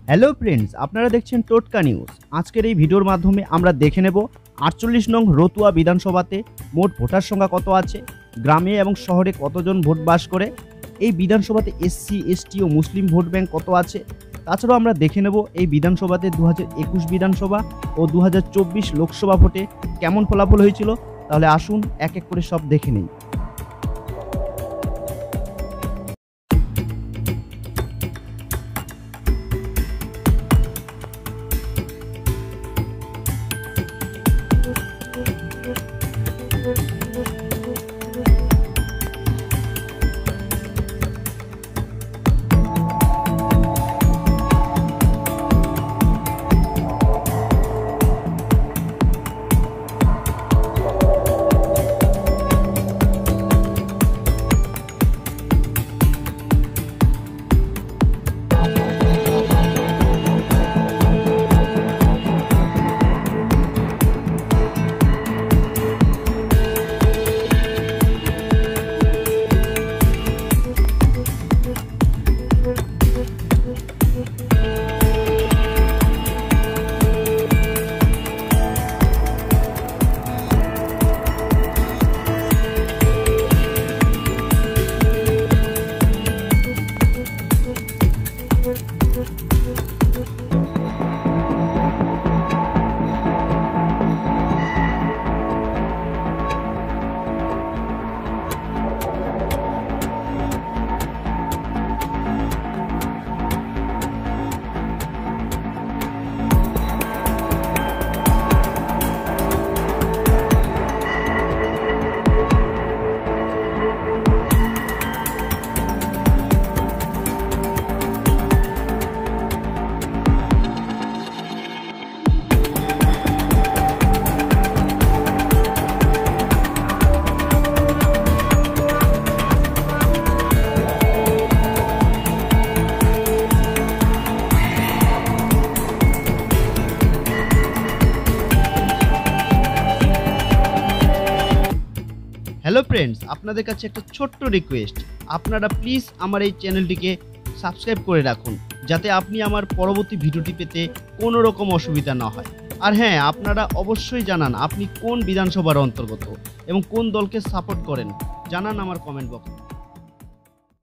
Hello friends, আপনারা দেখছেন টোটকা নিউজ। আজকের এই ভিডিওর মাধ্যমে আমরা দেখে নেব 48 নং রতুয়া বিধানসভাতে মোট ভোটার সংখ্যা কত আছে, গ্রামে এবং শহরে কতজন ভোট বাস করে, এই বিধানসভাতে এসসি এসটি ও মুসলিম ভোট ব্যাংক কত আছে। তাছাড়াও আমরা দেখে নেব এই বিধানসভাতে 2021 বিধানসভা ও 2024 লোকসভা ভোটে কেমন ফলাফল হয়েছিল। তাহলে আসুন এক এক করে সব দেখে নিই। হ্যালো ফ্রেন্ডস, আপনাদের কাছে একটা ছোট্ট রিকোয়েস্ট, আপনারা প্লিজ আমার এই চ্যানেলটিকে সাবস্ক্রাইব করে রাখুন, যাতে আপনি আমার পরবর্তী ভিডিওটি পেতে কোনো রকম অসুবিধা না হয়। আর হ্যাঁ, আপনারা অবশ্যই জানান আপনি কোন বিধানসভার অন্তর্গত এবং কোন দলকে সাপোর্ট করেন, জানান আমার কমেন্ট বক্সে।